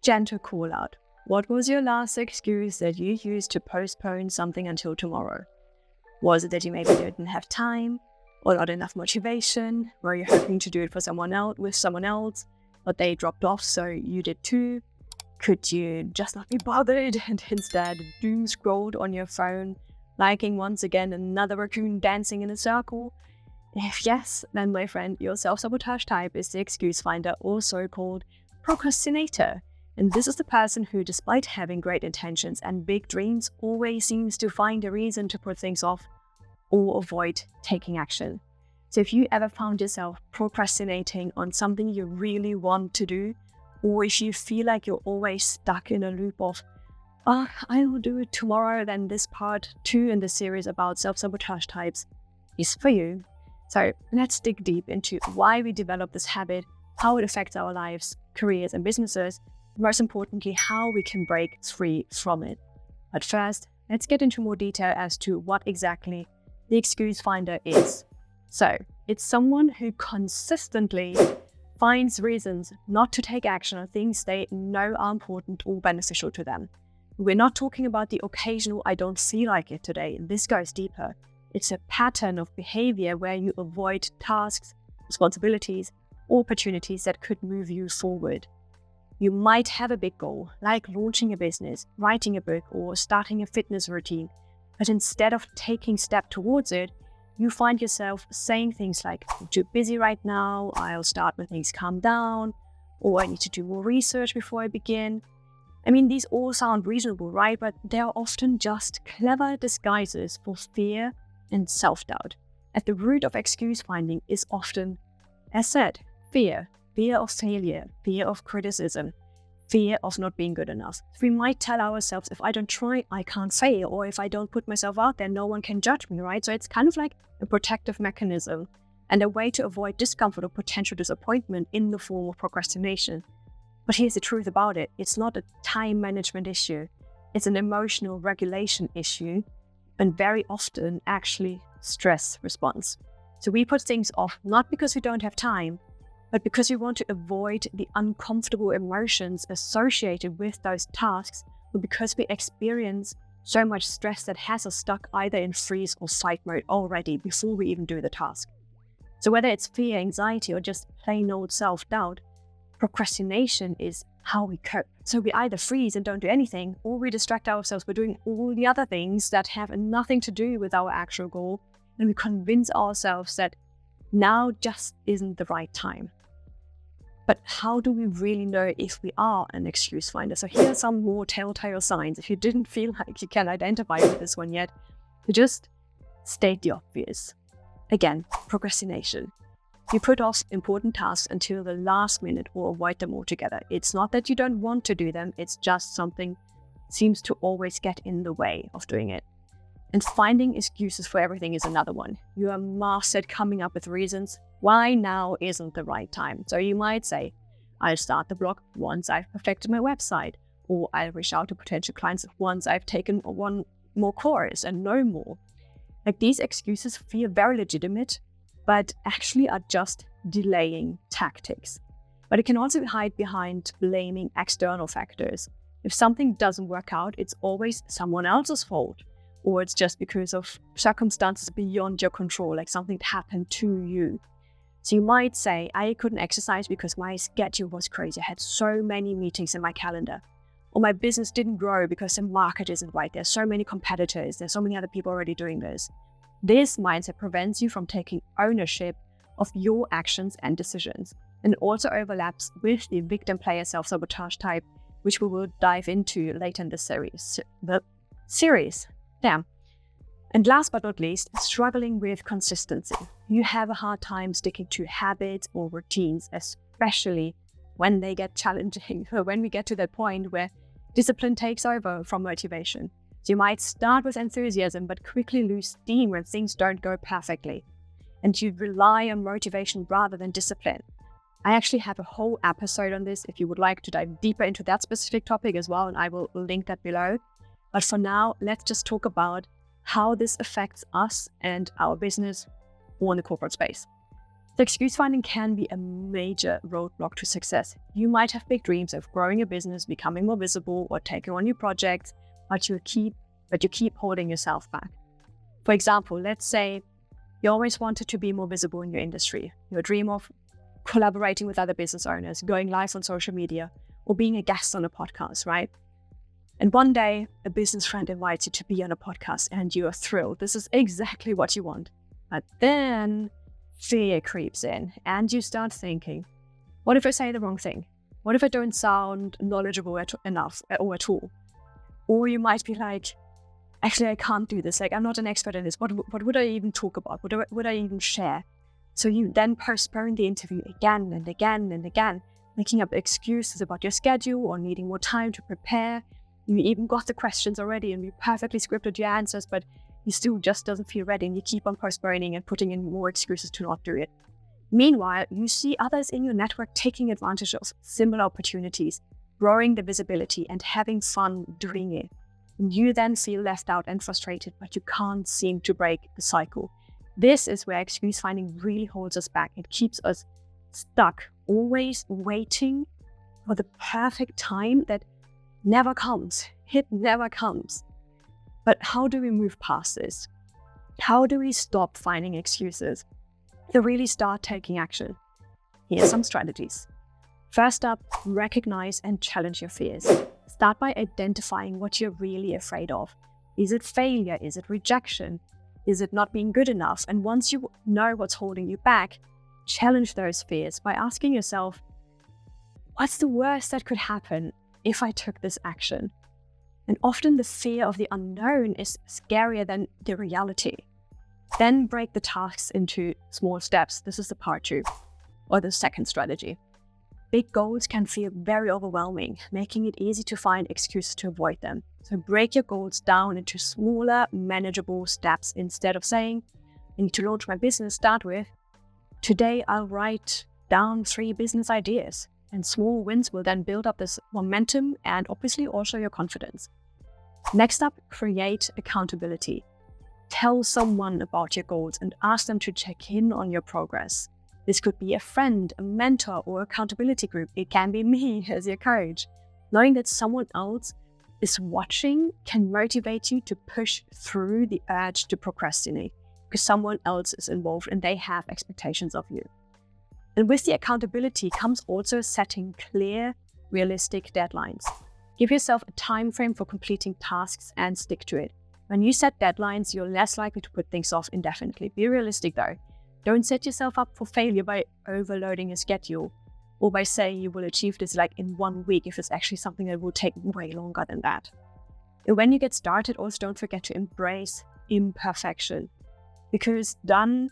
gentle call out. What was your last excuse that you used to postpone something until tomorrow? Was it that you maybe didn't have time or not enough motivation? Were you hoping to do it for someone else, with someone else, but they dropped off so you did too? Could you just not be bothered and instead doom scrolled on your phone, liking once again another raccoon dancing in a circle? If yes, then my friend, your self-sabotage type is the excuse finder, also called procrastinator. And this is the person who, despite having great intentions and big dreams, always seems to find a reason to put things off or avoid taking action. So if you ever found yourself procrastinating on something you really want to do, or if you feel like you're always stuck in a loop of, I will do it tomorrow, then this part 2 in the series about self-sabotage types is for you. So let's dig deep into why we develop this habit, how it affects our lives, careers and businesses, and most importantly, how we can break free from it. But first, let's get into more detail as to what exactly the excuse finder is. So it's someone who consistently finds reasons not to take action on things they know are important or beneficial to them. We're not talking about the occasional I don't feel like it today. This goes deeper. It's a pattern of behavior where you avoid tasks, responsibilities, opportunities that could move you forward. You might have a big goal, like launching a business, writing a book, or starting a fitness routine, but instead of taking steps towards it, you find yourself saying things like, I'm too busy right now, I'll start when things calm down, or I need to do more research before I begin. I mean, these all sound reasonable, right? But they are often just clever disguises for fear and self-doubt. At the root of excuse finding is often, as said, fear of failure, fear of criticism, fear of not being good enough. We might tell ourselves, if I don't try, I can't fail, or if I don't put myself out there, no one can judge me, right? So it's kind of like a protective mechanism and a way to avoid discomfort or potential disappointment in the form of procrastination. But here's the truth about it. It's not a time management issue. It's an emotional regulation issue, and very often actually stress response. So we put things off not because we don't have time, but because we want to avoid the uncomfortable emotions associated with those tasks, or because we experience so much stress that has us stuck either in freeze or fight mode already before we even do the task. So whether it's fear, anxiety, or just plain old self-doubt, procrastination is how we cope. So we either freeze and don't do anything, or we distract ourselves by doing all the other things that have nothing to do with our actual goal, and we convince ourselves that now just isn't the right time. But how do we really know if we are an excuse finder? So here are some more telltale signs. If you didn't feel like you can identify with this one yet, to just state the obvious. Again, procrastination. You put off important tasks until the last minute or avoid them altogether. It's not that you don't want to do them, it's just something seems to always get in the way of doing it. And finding excuses for everything is another one. You are mastered coming up with reasons why now isn't the right time. So you might say, I'll start the blog once I've perfected my website, or I'll reach out to potential clients once I've taken one more course and no more. Like, these excuses feel very legitimate, but actually are just delaying tactics. But it can also hide behind blaming external factors. If something doesn't work out, it's always someone else's fault, or it's just because of circumstances beyond your control, like something that happened to you. So you might say, I couldn't exercise because my schedule was crazy. I had so many meetings in my calendar. Or my business didn't grow because the market isn't right. There's so many competitors. There's so many other people already doing this. This mindset prevents you from taking ownership of your actions and decisions, and also overlaps with the victim player self-sabotage type, which we will dive into later in the series. Damn. And last but not least, struggling with consistency. You have a hard time sticking to habits or routines, especially when they get challenging, or when we get to that point where discipline takes over from motivation. So you might start with enthusiasm, but quickly lose steam when things don't go perfectly. And you rely on motivation rather than discipline. I actually have a whole episode on this if you would like to dive deeper into that specific topic as well, and I will link that below. But for now, let's just talk about how this affects us and our business or in the corporate space. The excuse finding can be a major roadblock to success. You might have big dreams of growing a business, becoming more visible, or taking on new projects, but you keep holding yourself back. For example, let's say you always wanted to be more visible in your industry. Your dream of collaborating with other business owners, going live on social media, or being a guest on a podcast, right? And one day, a business friend invites you to be on a podcast and you are thrilled. This is exactly what you want. But then fear creeps in and you start thinking, what if I say the wrong thing? What if I don't sound knowledgeable enough or at all? Or you might be like, actually, I can't do this. Like, I'm not an expert in this. What would I even talk about? What would I even share? So you then postpone the interview again and again and again, making up excuses about your schedule or needing more time to prepare. You even got the questions already and you perfectly scripted your answers, but you still just doesn't feel ready and you keep on postponing and putting in more excuses to not do it. Meanwhile, you see others in your network taking advantage of similar opportunities, growing the visibility and having fun doing it. And you then feel left out and frustrated, but you can't seem to break the cycle. This is where excuse finding really holds us back. It keeps us stuck, always waiting for the perfect time that never comes. It never comes. But how do we move past this? How do we stop finding excuses to really start taking action? Here are some strategies. First up, recognize and challenge your fears. Start by identifying what you're really afraid of. Is it failure? Is it rejection? Is it not being good enough? And once you know what's holding you back, challenge those fears by asking yourself, what's the worst that could happen if I took this action? And often the fear of the unknown is scarier than the reality. Then break the tasks into small steps. This is the part 2, or the second strategy. Big goals can feel very overwhelming, making it easy to find excuses to avoid them. So break your goals down into smaller, manageable steps. Instead of saying, I need to launch my business, start with, today I'll write down 3 business ideas. And small wins will then build up this momentum and obviously also your confidence. Next up, create accountability. Tell someone about your goals and ask them to check in on your progress. This could be a friend, a mentor, or accountability group. It can be me as your coach. Knowing that someone else is watching can motivate you to push through the urge to procrastinate because someone else is involved and they have expectations of you. And with the accountability comes also setting clear, realistic deadlines. Give yourself a time frame for completing tasks and stick to it. When you set deadlines, you're less likely to put things off indefinitely. Be realistic though. Don't set yourself up for failure by overloading a schedule or by saying you will achieve this like in 1 week if it's actually something that will take way longer than that. And when you get started, also don't forget to embrace imperfection, because done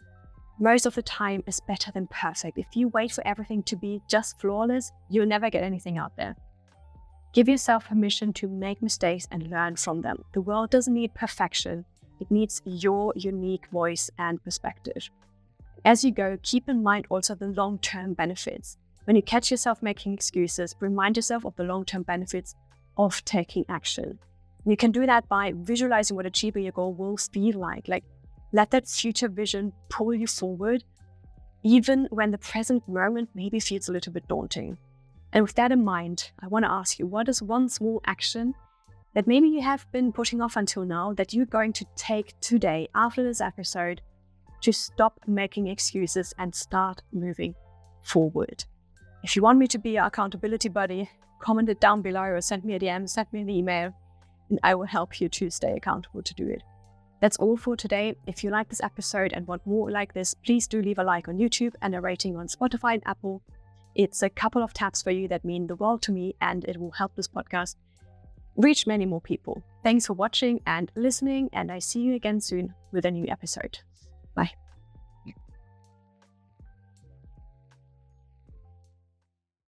most of the time is better than perfect. If you wait for everything to be just flawless, you'll never get anything out there. Give yourself permission to make mistakes and learn from them. The world doesn't need perfection. It needs your unique voice and perspective. As you go, keep in mind also the long-term benefits. When you catch yourself making excuses, remind yourself of the long-term benefits of taking action. You can do that by visualizing what achieving your goal will feel like. Let that future vision pull you forward, even when the present moment maybe feels a little bit daunting. And with that in mind, I want to ask you, what is one small action that maybe you have been putting off until now that you're going to take today after this episode to stop making excuses and start moving forward? If you want me to be your accountability buddy, comment it down below or send me a DM, send me an email, and I will help you to stay accountable to do it. That's all for today. If you like this episode and want more like this, please do leave a like on YouTube and a rating on Spotify and Apple. It's a couple of taps for you that mean the world to me, and it will help this podcast reach many more people. Thanks for watching and listening, and I see you again soon with a new episode. Bye.